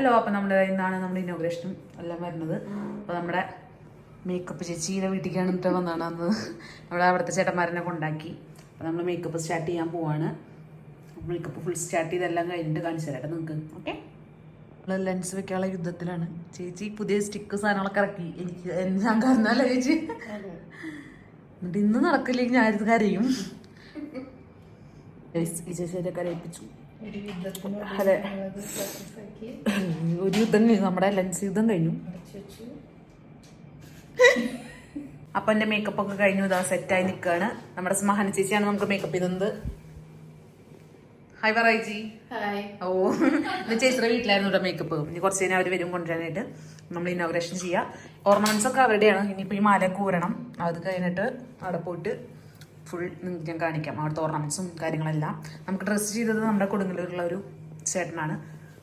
Hello, അപ്പം ഇന്നാണ് നമ്മുടെ ഇനോഗ്രേഷനും എല്ലാം വരുന്നത്. അപ്പോൾ നമ്മുടെ മേക്കപ്പ് ചേച്ചിയുടെ വീട്ടിലേക്കാണ് എന്നിട്ട് വന്നതാണ്. അന്ന് നമ്മുടെ അവിടുത്തെ ചേട്ടന്മാരനെ കൊണ്ടാക്കി. അപ്പോൾ നമ്മൾ മേക്കപ്പ് സ്റ്റാർട്ട് ചെയ്യാൻ പോവാണ്. മേക്കപ്പ് ഫുൾ സ്റ്റാർട്ട് ചെയ്തെല്ലാം കഴിഞ്ഞിട്ട് കാണിച്ചു തരാം നിങ്ങൾക്ക്. ഓക്കെ, നമ്മൾ ലെൻസ് വെക്കാനുള്ള യുദ്ധത്തിലാണ്. ചേച്ചി പുതിയ സ്റ്റിക്ക് സാധനങ്ങളൊക്കെ ഇറക്കി. ഞാൻ കാരണമല്ല ചേച്ചി. എന്നിട്ട് ഇന്ന് നടക്കില്ലെങ്കിൽ ഞാനിത് കരയും. ഈ ചേച്ചിയെ കരയിപ്പിച്ചു. അതെ, ഒരു യുദ്ധം കഴിഞ്ഞു, നമ്മുടെ ലെൻസ് യുദ്ധം കഴിഞ്ഞു. അപ്പൊ എന്റെ മേക്കപ്പ് ഒക്കെ കഴിഞ്ഞു, ഇതാ സെറ്റായി നിൽക്കുകയാണ്. നമ്മുടെ സ്മഹന ചേച്ചിയാണ് നമുക്ക് മേക്കപ്പ് ചെയ്തത്. ഹായ് പറയച്ചി. ഓ, ഇന്ന് ചേച്ചിയുടെ വീട്ടിലായിരുന്നു ഇവിടെ മേക്കപ്പ്. ഇനി കുറച്ച് കഴിഞ്ഞാൽ അവർ വരും കൊണ്ടുവരാനായിട്ട്. നമ്മൾ ഇനോഗ്രേഷൻ ചെയ്യാം. ഓർണമെന്റ്സ് ഒക്കെ അവരുടെയാണ്. ഇനിയിപ്പോൾ ഈ മാല കൂരണം. അത് കഴിഞ്ഞിട്ട് അവിടെ പോയിട്ട് ഫുൾ നിങ്ങൾക്ക് ഞാൻ കാണിക്കാം അവിടുത്തെ ഓർണമെന്റ്സും കാര്യങ്ങളെല്ലാം. നമുക്ക് ഡ്രസ്സ് ചെയ്തത് നമ്മുടെ കൊടുങ്ങല്ലൂരുള്ള ഒരു ചേട്ടനാണ്.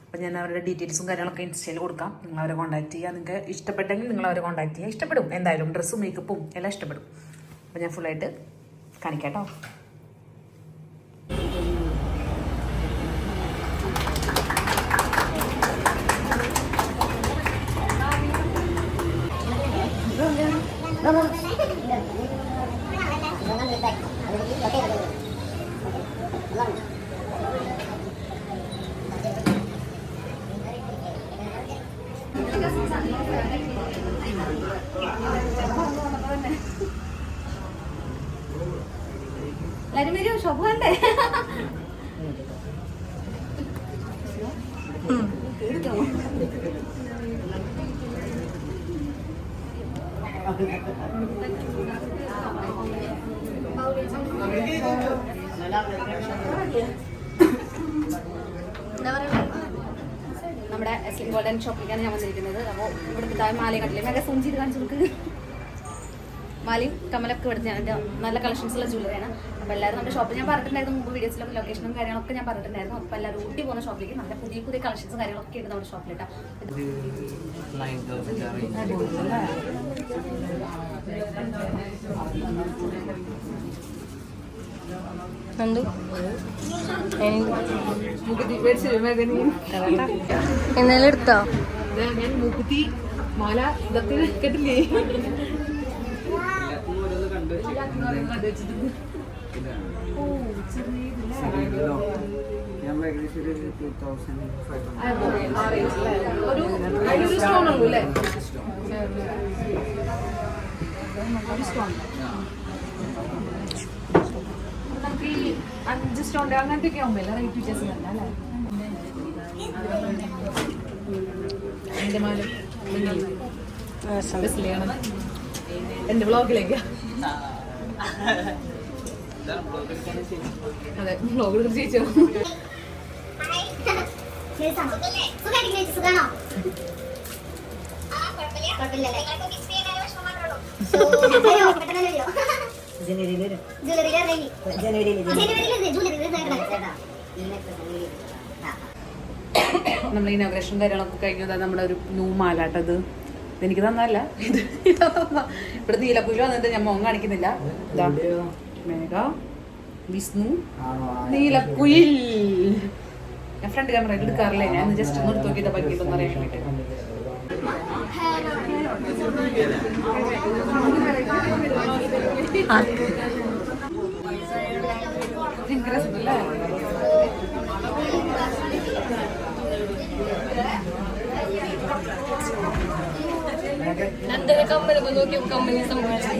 അപ്പം ഞാൻ അവരുടെ ഡീറ്റെയിൽസും കാര്യങ്ങളൊക്കെ ഇൻസ്റ്റയിൽ കൊടുക്കാം. നിങ്ങൾ അവരെ കോൺടാക്ട് ചെയ്യുക. നിങ്ങൾക്ക് ഇഷ്ടപ്പെട്ടെങ്കിൽ നിങ്ങൾ അവരെ കോൺടാക്ട് ചെയ്യുക. ഇഷ്ടപ്പെടും എന്തായാലും, ഡ്രസ്സും മേക്കപ്പും എല്ലാം ഇഷ്ടപ്പെടും. അപ്പം ഞാൻ ഫുള്ളായിട്ട് കാണിക്കാം കേട്ടോ. എല്ലാരും വരും, ഷോപ്പ് കണ്ടേ. നമ്മുടെ എസ്ലിം ഗോൾഡൻ ഷോപ്പിലേക്കാണ് ഞാൻ വന്നിരിക്കുന്നത്. അപ്പോൾ ഇവിടുത്തെ മാലയും കണ്ടില്ലേ, മെഗാ സൂം ചെയ്ത് കാണിച്ചു കൊടുക്കുക. മാലയും കമ്മലൊക്കെ ഇവിടുത്തെ നല്ല കളക്ഷൻസ് ഉള്ള ജ്വല്ലറിയാണ്. അപ്പോൾ എല്ലാവരും നമ്മുടെ ഷോപ്പിൽ ഞാൻ പറഞ്ഞിട്ടുണ്ടായിരുന്നു, മുമ്പ് വീഡിയോസിലൊക്കെ ലൊക്കേഷനും കാര്യങ്ങളൊക്കെ ഞാൻ പറഞ്ഞിട്ടുണ്ടായിരുന്നു. അപ്പോൾ എല്ലാവരും ഊട്ടി പോകുന്ന ഷോപ്പിലേക്ക് നല്ല പുതിയ പുതിയ കളക്ഷൻസും കാര്യങ്ങളൊക്കെ ഉണ്ട് നമ്മുടെ ഷോപ്പിലിട്ടാ. എന്നാലും എടുത്തോ? ഞാൻ മൂക്കുത്തി മാല ഇതൊക്കെ കേട്ടില്ലേ. നമുക്ക് ഈ 5 സ്റ്റോൺ അങ്ങനത്തെ ഒക്കെ ആവുമ്പോ റേറ്റ് വ്യത്യാസം തന്നെ അല്ലേ. എന്റെ മാല എന്റെ ബ്ലോഗിലേക്ക്. അതെ, ബ്ലോഗ് ചേച്ചോ. നമ്മൾ ഇനോഗ്രേഷൻ കാര്യങ്ങളൊക്കെ കഴിഞ്ഞതാ. നമ്മുടെ ഒരു ന്യൂ മാലാട്ടത് എനിക്ക് തന്നല്ല, ഇവിടെ നീലക്കുയിൽ വന്നിട്ട് ഞാൻ മോൻ കാണിക്കുന്നില്ല. മേഘ, വിഷ്ണു, നീലക്കുയിൽ. ഞാൻ ഫ്രണ്ട് ക്യാമറയിൽ എടുക്കാറില്ല, ഞാൻ ജസ്റ്റ് ഒന്ന് എടുത്ത് നോക്കിയിട്ട് പറ്റിയിട്ടൊന്നും അറിയാൻ വേണ്ടിട്ട്. ഭയങ്കര രസമല്ലേ. കമ്മലൊക്കെ നോക്കി കമ്പനി സംഭവിച്ചു.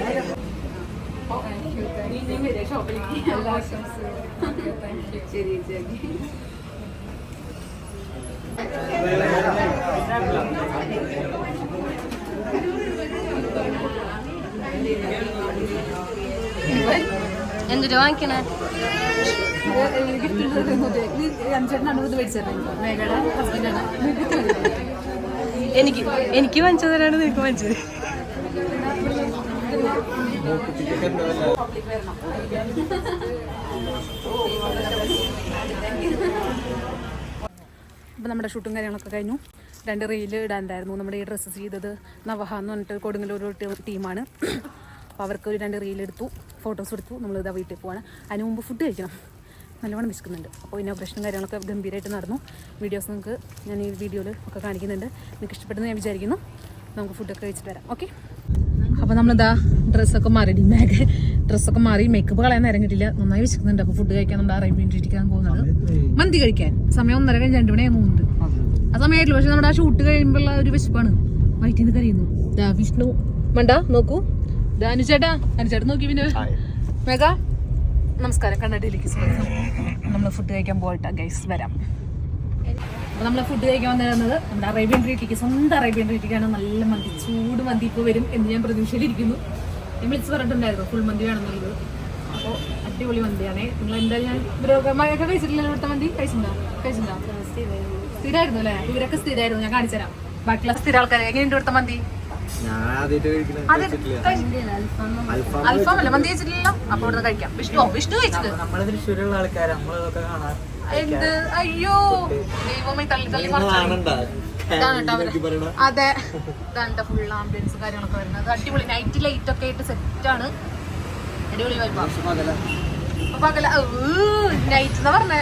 ശരി ശരി. എന്തിട്ട് വാങ്ങിക്കണേ? എനിക്ക് വാങ്ങിച്ചു തരാണ് നിനക്ക് വാങ്ങിച്ചത്. അപ്പോൾ നമ്മുടെ ഷൂട്ടും കാര്യങ്ങളൊക്കെ കഴിഞ്ഞു. 2 റീല് ഇടാണ്ടായിരുന്നു. നമ്മുടെ ഈ ഡ്രസ്സ് ചെയ്തത് നവഹ എന്ന് പറഞ്ഞിട്ട് കൊടുങ്ങല്ലൂർ ടീമാണ്. അപ്പോൾ അവർക്ക് ഒരു 2 റീലെടുത്തു, ഫോട്ടോസ് എടുത്തു. നമ്മളിതാ വീട്ടിൽ പോവാണ്. അതിന് മുമ്പ് ഫുഡ് കഴിക്കണം. നല്ലവണ്ണം വിശക്കുന്നുണ്ട്. അപ്പോൾ ഇനോഗ്രേഷനും കാര്യങ്ങളൊക്കെ ഗംഭീരമായിട്ട് നടന്നു. വീഡിയോസ് നിങ്ങൾക്ക് ഞാൻ ഈ വീഡിയോയിൽ ഒക്കെ കാണിക്കുന്നുണ്ട്. നിങ്ങൾക്ക് ഇഷ്ടപ്പെട്ടെന്ന് ഞാൻ വിചാരിക്കുന്നു. നമുക്ക് ഫുഡൊക്കെ കഴിച്ചിട്ട് വരാം. ഓക്കെ. അപ്പോൾ നമ്മളിതാ ഡ്രസ്സൊക്കെ മാറി, ഡ്രസ്സൊക്കെ മാറി, മേക്കപ്പ് കളയാൻ നേരം കിട്ടില്ല. നന്നായി വിശക്കുന്നുണ്ട്. അപ്പോൾ ഫുഡ് കഴിക്കാൻ നമ്മുടെ അറേബ്യൻ ട്രീറ്റിക്കാൻ പോകുന്നത് മന്തി കഴിക്കാൻ. സമയം 1:30 കഴിഞ്ഞ് 2 മണിയായി തോന്നുന്നുണ്ട്. ആ സമയമായിട്ടില്ല, പക്ഷെ നമ്മുടെ ആ ഷൂട്ട് കഴിയുമ്പോഴുള്ള ഒരു വിശപ്പാണ്. വയറ്റിൽ നിന്ന് കരയുന്നു. ദാ വിഷ്ണു മണ്ട നോക്കൂ. ദാ അനുചേട്ടാ നോക്കി. പിന്നെ മേഘ നമസ്കാരം, കണ്ണടിയിലേക്ക് സ്വാഗതം. നമ്മൾ ഫുഡ് കഴിക്കാൻ പോയിട്ടാ ഗൈസ്, വരാം. അപ്പോൾ നമ്മൾ ഫുഡ് കഴിക്കാൻ വന്നിരുന്നത് നമ്മുടെ അറേബ്യൻ ട്രീറ്റിക്ക്, സ്വന്തം അറേബ്യൻ ട്രീറ്റിക്കാണ്. നല്ല മന്തി, ചൂട് മന്തി ഇപ്പോൾ വരും എന്ന് ഞാൻ പ്രതീക്ഷയിലിരിക്കുന്നു. ഞാൻ വിളിച്ച് പറഞ്ഞിട്ടുണ്ടായിരുന്നു ഫുൾ മന്തി വേണമെന്നുള്ളത്. അപ്പോൾ അടിപൊളി മന്തിയാണേ. നിങ്ങൾ എന്തായാലും ഞാൻ ഇവരൊക്കെ കഴിച്ചിട്ടില്ല. ഇവിടുത്തെ മന്തി കഴിച്ചിട്ടുണ്ടോ? സ്ഥിരമായിരുന്നു അല്ലേ? ഇവരൊക്കെ സ്ഥിരമായിരുന്നു. ഞാൻ കാണിച്ചുതരാം ബാക്കിയുള്ള സ്ഥിര ആൾക്കാരെ. എങ്ങനെയുണ്ട് ഇവിടുത്തെ മന്തി? അൽഫാമല്ല, മന്തി കഴിച്ചിട്ടില്ലല്ലോ. അപ്പൊ ഇവിടുന്ന് കഴിക്കാം. വിഷ്ണു കഴിച്ചിട്ട് എന്ത്? അയ്യോ ദൈവമേ, തള്ളി അതെ. ഇതാണ്ട ഫുൾ ആംബിയൻസ് കാര്യങ്ങളൊക്കെ വരുന്നത്. അടിപൊളി നൈറ്റ് ലൈറ്റ് ഒക്കെ ആയിട്ട് സെറ്റാണ്. അടിപൊളി പകല നൈറ്റ് എന്നാ പറഞ്ഞേ.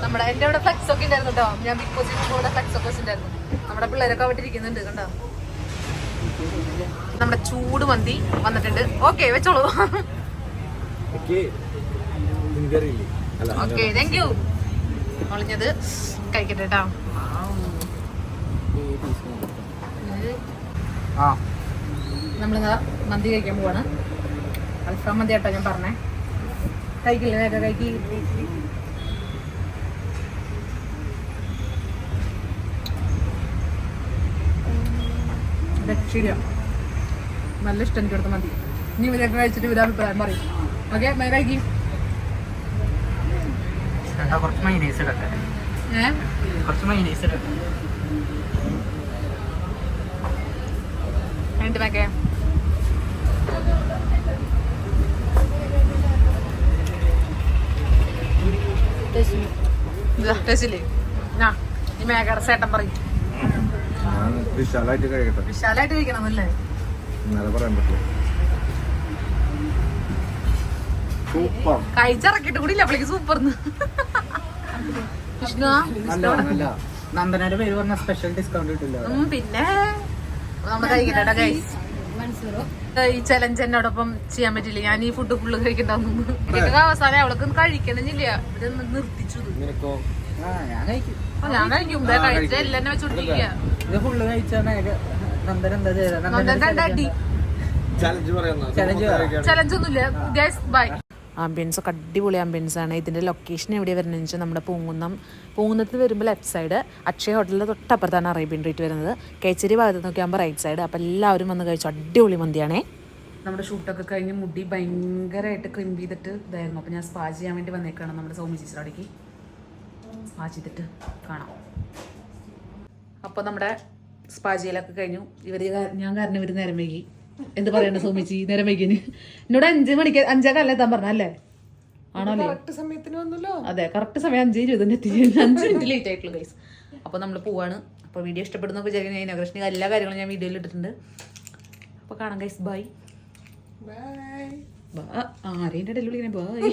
നമ്മുടെ എന്റെ ഇവിടെ ഫ്ലെക്സ് ഒക്കെ ഉണ്ടായിരുന്നു കേട്ടോ. ഞാൻ ബിഗ് ബോസിൽ ഇവിടെ ഫ്ലെക്സ് ഒക്കെ വെച്ചിട്ടുണ്ടായിരുന്നു. നമ്മുടെ പിള്ളേരൊക്കെ അവിടെ ഇരിക്കുന്നുണ്ട് കണ്ടോ. നമ്മുടെ ചൂട് മന്തി വന്നിട്ടുണ്ട്. ഓക്കെ വെച്ചോളൂ. Okay thank you. ഒളിഞ്ഞത് കഴിക്കട്ടെ കേട്ടോ. നമ്മളിതാ മന്തി കഴിക്കാൻ പോവാണ്. അൽഫാം മന്തി കേട്ടോ ഞാൻ പറഞ്ഞേ. കഴിക്കില്ലേ വേഗം കഴിക്കി. രക്ഷയില്ല, നല്ല ഇഷ്ടം എനിക്ക് ഇവിടുത്തെ മതി. ഇനി ഇവരൊക്കെ കഴിച്ചിട്ട് ഇവരുടെ അഭിപ്രായം പറയും. ഓക്കെ കഴിക്കും. കുറച്ച് മൈനീസ് ഇടട്ടെ. എന്നിട്ട് മേക്കെ ടേസ്റ്റില്ലേ? ഈ മേഘയുടെ ചേട്ടൻ പറയും വിശാലായിട്ട് കഴിക്കണമെന്നല്ലേ? കഴിച്ചിറക്കിട്ട് കൂടി ഇല്ല അപ്പോഴേക്ക് സൂപ്പർന്ന്. നന്ദനയുടെ പേര് പറഞ്ഞ സ്പെഷ്യൽ ഡിസ്കൗണ്ട് കിട്ടില്ല. പിന്നെ നമ്മൾ കഴിക്കട്ടെ. ഈ ചലഞ്ച് എന്നോടൊപ്പം ചെയ്യാൻ പറ്റില്ല. ഞാൻ ഈ ഫുഡ് ഫുള്ള് കഴിക്കണ്ടെന്ന് അവസാനം അവൾക്ക് കഴിക്കണമെന്നില്ല. ഇത് നിർത്തിച്ചു. ഞാൻ കഴിക്കും. കഴിച്ച എല്ലാം തന്നെ വെച്ചോണ്ടിരിക്കുക. ഇത് ഫുള്ള് കഴിച്ചാൽ നന്ദൻ എന്താ ചെയ്തത്? ചലഞ്ച് ഒന്നുമില്ല. ബൈ. ആംബിയൻസ് ഒക്കെ അടിപൊളി ആംബിയൻസ് ആണ്. ഇതിൻ്റെ ലൊക്കേഷൻ എവിടെയാണ് വരുന്നത് വെച്ചാൽ നമ്മുടെ പൂങ്കുന്നത്ത് വരുമ്പോൾ ലെഫ്റ്റ് സൈഡ്, അക്ഷയ ഹോട്ടലിൻ്റെ തൊട്ടപ്പുറത്താണ് അറേബ്യൻ ട്രീറ്റ് വരുന്നത്. കേച്ചേരി ഭാഗത്ത് നോക്കിയാകുമ്പോൾ റൈറ്റ് സൈഡ്. അപ്പോൾ എല്ലാവരും വന്ന് കഴിച്ചു. അടിപൊളി മന്തിയാണേ. നമ്മുടെ ഷൂട്ടൊക്കെ കഴിഞ്ഞ് മുടി ഭയങ്കരമായിട്ട് ക്രിമ്പ് ചെയ്തിട്ട് ഇതായിരുന്നു. അപ്പോൾ ഞാൻ സ്പാ ചെയ്യാൻ വേണ്ടി വന്നേക്കാണ് നമ്മുടെ സൗമ്യ ചേച്ചിയുടെ അവിടേക്ക്. സ്പാ ചെയ്തിട്ട് കാണാം. അപ്പോൾ നമ്മുടെ സ്പാ ചെയ്യലൊക്കെ കഴിഞ്ഞു. ഞാൻ കാരണം ഇവർ നേരം വൈകി. എന്ത് പറയണ്ട സൗമ്യച്ചി, നേരം വൈകിന് എന്നോട് 5 മണിക്ക് 5:15 എത്താൻ പറഞ്ഞല്ലേ? ആണോല്ലേ? അതെ, കറക്റ്റ് സമയം 5:20 എത്തി. 5 മിനിറ്റ് ലേറ്റ് ആയിട്ടുള്ളൂ ഗൈസ്. അപ്പോൾ നമ്മൾ പോവാണ്. അപ്പോൾ വീഡിയോ ഇഷ്ടപ്പെടുന്നൊക്കെ വിചാരിക്കുന്ന ഇനോഗ്രേഷൻ്റെ എല്ലാ കാര്യങ്ങളും ഞാൻ വീഡിയോയിൽ ഇട്ടിട്ടുണ്ട്. അപ്പോൾ കാണാം ഗൈസ്. ബൈ. ആരെയും ഇടയിൽ ബൈ.